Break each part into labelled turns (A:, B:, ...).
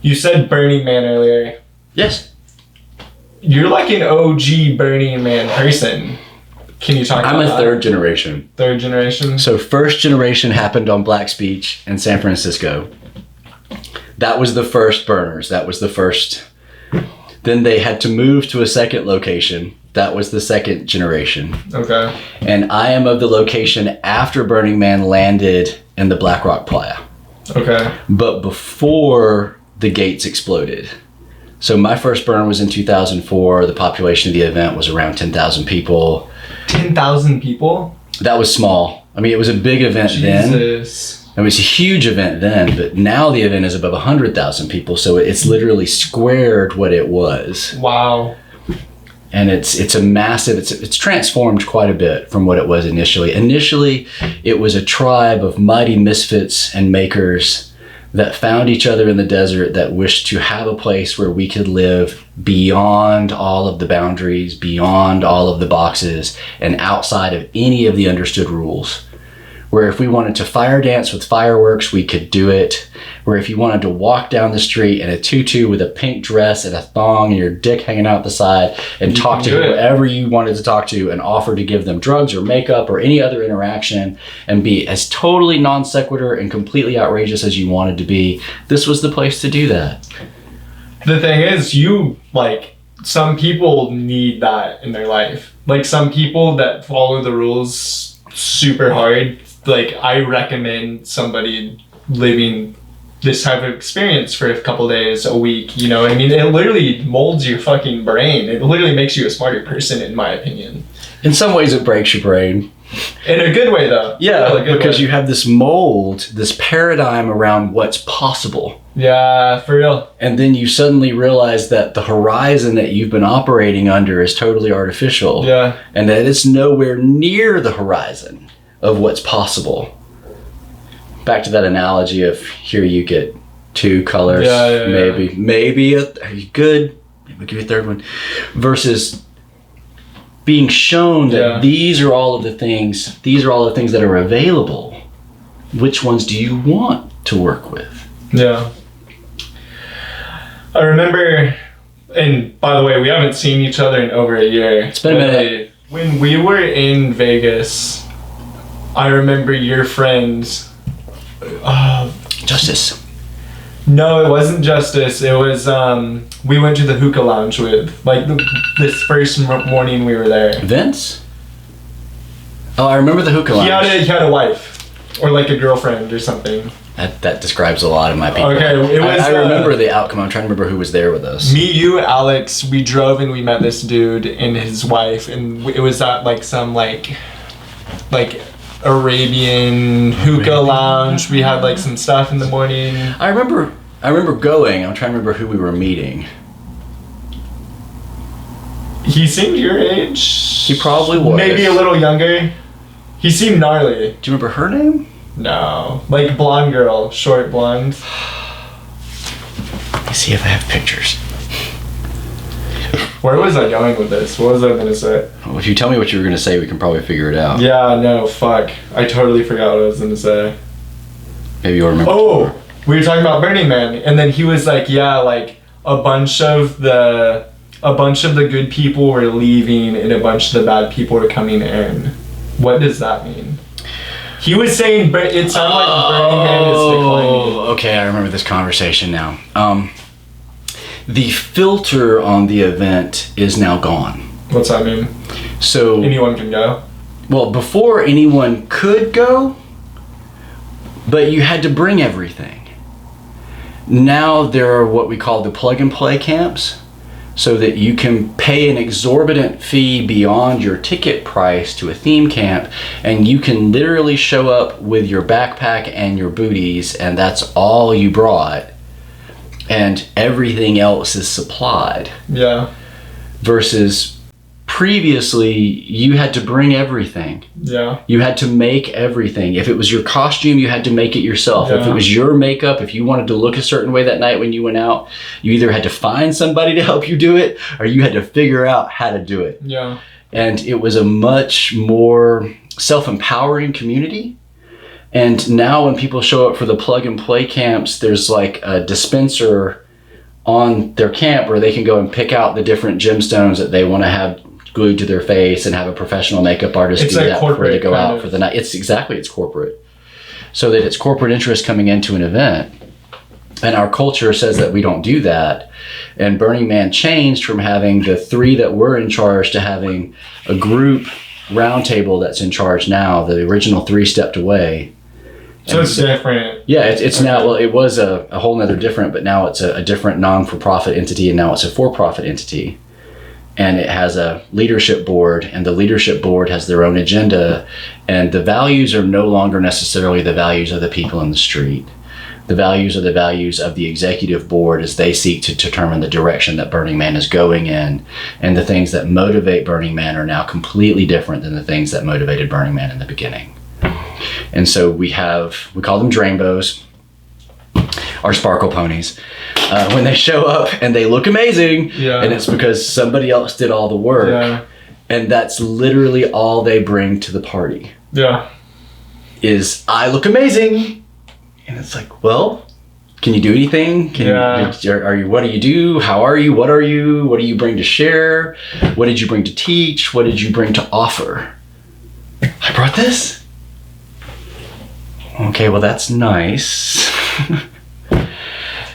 A: You said Burning Man earlier.
B: Yes.
A: You're like an OG Burning Man person. Can you talk about that?
B: I'm a third generation.
A: Third generation?
B: So first generation happened on Black's Beach in San Francisco. That was the first burners. That was the first. Then they had to move to a second location. That was the second generation.
A: Okay.
B: And I am of the location after Burning Man landed in the Black Rock Playa.
A: Okay.
B: But before the gates exploded. So my first burn was in 2004. The population of the event was around 10,000 people.
A: 10,000 people?
B: That was small. I mean, it was a big event then.
A: Jesus.
B: It was a huge event then, but now the event is above 100,000 people. So it's literally squared what it was.
A: Wow.
B: And it's a massive, it's transformed quite a bit from what it was initially. Initially, it was a tribe of mighty misfits and makers that found each other in the desert that wished to have a place where we could live beyond all of the boundaries, beyond all of the boxes, and outside of any of the understood rules. Where if we wanted to fire dance with fireworks, we could do it. Where if you wanted to walk down the street in a tutu with a pink dress and a thong and your dick hanging out the side and talk to whoever you wanted to talk to and offer to give them drugs or makeup or any other interaction and be as totally non sequitur and completely outrageous as you wanted to be, this was the place to do that.
A: The thing is, some people need that in their life. Like some people that follow the rules super hard, like I recommend somebody living this type of experience for a couple days, a week, you know what I mean? It literally molds your fucking brain. It literally makes you a smarter person, in my opinion.
B: In some ways it breaks your brain.
A: In a good way though.
B: Yeah, because you have this mold, this paradigm around what's possible.
A: Yeah, for real.
B: And then you suddenly realize that the horizon that you've been operating under is totally artificial.
A: Yeah.
B: And that it's nowhere near the horizon of what's possible. Back to that analogy of here you get two colors, maybe are you good? Maybe we'll give you a third one. Versus being shown that these are all the things that are available. Which ones do you want to work with?
A: Yeah. I remember, and by the way, we haven't seen each other in over a year.
B: It's been a minute.
A: When we were in Vegas, I remember your friends.
B: Justice.
A: No, it wasn't Justice. It was, we went to the hookah lounge with, like, this first morning we were there.
B: Vince? Oh, I remember the hookah lounge.
A: He had a wife, or like a girlfriend or something.
B: That describes a lot of my people.
A: Okay, it was.
B: I remember the outcome. I'm trying to remember who was there with us.
A: Me, you, Alex. We drove and we met this dude and his wife, and it was at like some like Arabian hookah lounge. We had like some stuff in the morning.
B: I remember going. I'm trying to remember who we were meeting.
A: He seemed your age.
B: He probably was.
A: Maybe a little younger. He seemed gnarly.
B: Do you remember her name?
A: No. Like blonde girl, short blonde.
B: Let's see if I have pictures.
A: Where was I going with this? What was I gonna say?
B: Well, if you tell me what you were gonna say, we can probably figure it out.
A: Yeah, no, fuck. I totally forgot what I was gonna say.
B: Maybe you'll remember.
A: Oh, we were talking about Burning Man, and then he was like, yeah, like a bunch of the good people were leaving and a bunch of the bad people were coming in. What does that mean? He was saying it sounded like Burning Man is declining.
B: Okay, I remember this conversation now. The filter on the event is now gone.
A: What's that mean?
B: So
A: anyone can go?
B: Well, before anyone could go, but you had to bring everything. Now there are what we call the plug and play camps, so that you can pay an exorbitant fee beyond your ticket price to a theme camp, and you can literally show up with your backpack and your booties, and that's all you brought, and everything else is supplied.
A: Yeah.
B: Versus previously, you had to bring everything.
A: Yeah.
B: You had to make everything. If it was your costume, you had to make it yourself.
A: Yeah.
B: If it was your makeup, if you wanted to look a certain way that night when you went out, you either had to find somebody to help you do it, or you had to figure out how to do it.
A: Yeah.
B: And it was a much more self-empowering community And now when people show up for the plug and play camps, there's like a dispenser on their camp where they can go and pick out the different gemstones that they want to have glued to their face and have a professional makeup artist do that before they go out for the night. It's corporate. So that it's corporate interest coming into an event. And our culture says that we don't do that. And Burning Man changed from having the 3 that were in charge to having a group roundtable that's in charge now. The original 3 stepped away.
A: So it's different.
B: Yeah, it's now, well, it was a whole nother different, but now it's a different non-for-profit entity, and now it's a for-profit entity. And it has a leadership board, and the leadership board has their own agenda, and the values are no longer necessarily the values of the people in the street. The values are the values of the executive board as they seek to determine the direction that Burning Man is going in. And the things that motivate Burning Man are now completely different than the things that motivated Burning Man in the beginning. And so we call them Drainbows, our sparkle ponies. When they show up and they look amazing, and it's because somebody else did all the work. And that's literally all they bring to the party. Is I look amazing. And it's like, well, can you do anything? What do you do? How are you? What are you? What do you bring to share? What did you bring to teach? What did you bring to offer? I brought this. Okay, well, that's nice.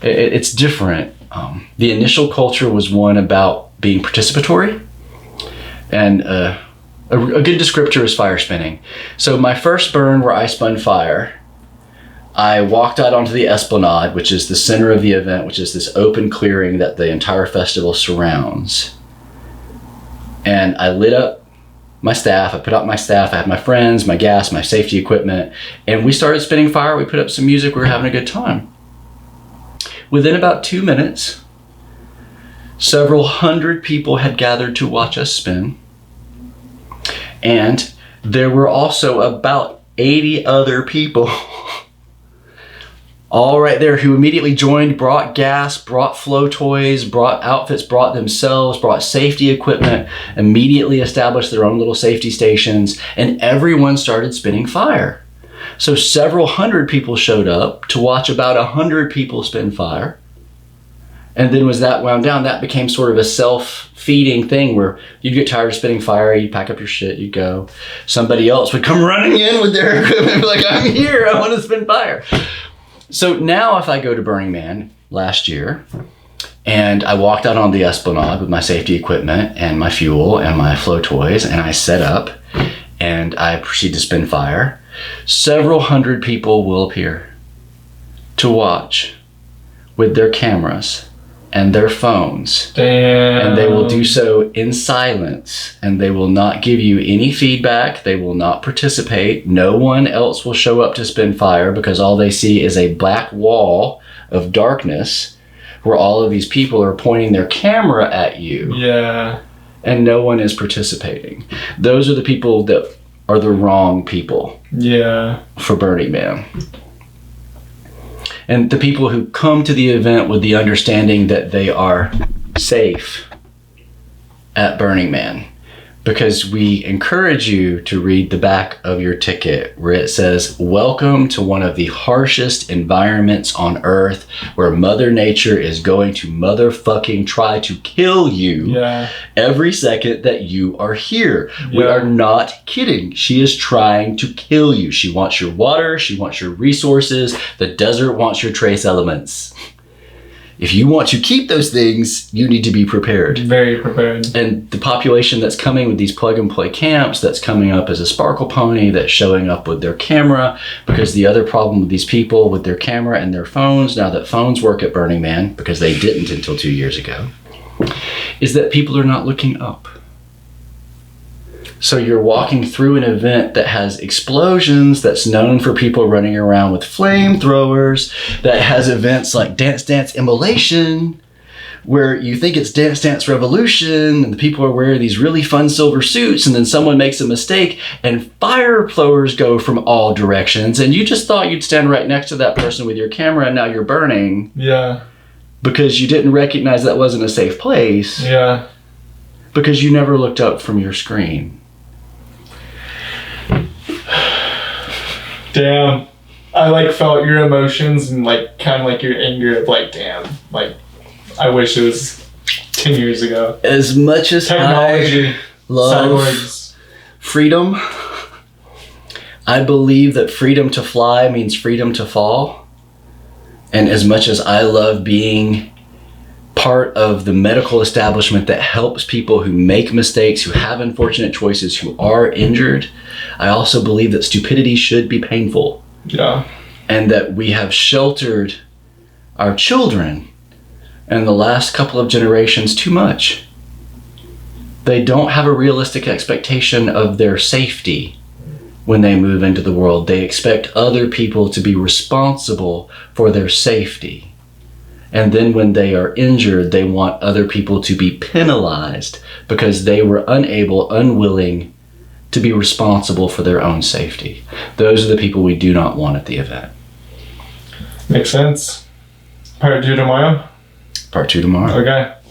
B: It's different. The initial culture was one about being participatory. And a good descriptor is fire spinning. So my first burn where I spun fire, I walked out onto the Esplanade, which is the center of the event, which is this open clearing that the entire festival surrounds. And I lit up my staff. I put out my staff. I had my friends, my gas, my safety equipment, and we started spinning fire. We put up some music. We were having a good time. Within about 2 minutes, several hundred people had gathered to watch us spin. And there were also about 80 other people all right there who immediately joined, brought gas, brought flow toys, brought outfits, brought themselves, brought safety equipment, immediately established their own little safety stations, and everyone started spinning fire. So several hundred people showed up to watch about 100 people spin fire. And then as that wound down, that became sort of a self-feeding thing where you'd get tired of spinning fire, you'd pack up your shit, you'd go. Somebody else would come running in with their equipment and be like, I'm here, I want to spin fire. So now if I go to Burning Man last year and I walked out on the Esplanade with my safety equipment and my fuel and my flow toys and I set up and I proceed to spin fire, several hundred people will appear to watch with their cameras and their phones.
A: Damn.
B: And they will do so in silence, and they will not give you any feedback. They will not participate. No one else will show up to spin fire because all they see is a black wall of darkness where all of these people are pointing their camera at you.
A: Yeah.
B: And no one is participating. Those are the people that are the wrong people.
A: Yeah.
B: For Burning Man. And the people who come to the event with the understanding that they are safe at Burning Man. Because we encourage you to read the back of your ticket where it says, welcome to one of the harshest environments on Earth where Mother Nature is going to motherfucking try to kill you every second that you are here. We are not kidding. She is trying to kill you. She wants your water. She wants your resources. The desert wants your trace elements. If you want to keep those things, you need to be prepared.
A: Very prepared.
B: And the population that's coming with these plug and play camps, that's coming up as a sparkle pony, that's showing up with their camera, because the other problem with these people with their camera and their phones, now that phones work at Burning Man, because they didn't until 2 years ago, is that people are not looking up. So you're walking through an event that has explosions, that's known for people running around with flamethrowers, that has events like Dance Dance Immolation, where you think it's Dance Dance Revolution, and the people are wearing these really fun silver suits, and then someone makes a mistake, and flamethrowers go from all directions, and you just thought you'd stand right next to that person with your camera, and now you're burning.
A: Yeah.
B: Because you didn't recognize that wasn't a safe place.
A: Yeah.
B: Because you never looked up from your screen.
A: Damn. I like felt your emotions and like kind of like your anger of like, damn, like I wish it was 10 years ago.
B: As much as
A: Technology,
B: I love
A: cyborgs.
B: freedom, I believe that freedom to fly means freedom to fall. And as much as I love being part of the medical establishment that helps people who make mistakes, who have unfortunate choices, who are injured, I also believe that stupidity should be painful.
A: Yeah.
B: And that we have sheltered our children in the last couple of generations too much. They don't have a realistic expectation of their safety when they move into the world. They expect other people to be responsible for their safety. And then when they are injured, they want other people to be penalized because they were unwilling to be responsible for their own safety. Those are the people we do not want at the event.
A: Makes sense. Part 2 tomorrow?
B: Part 2 tomorrow.
A: Okay.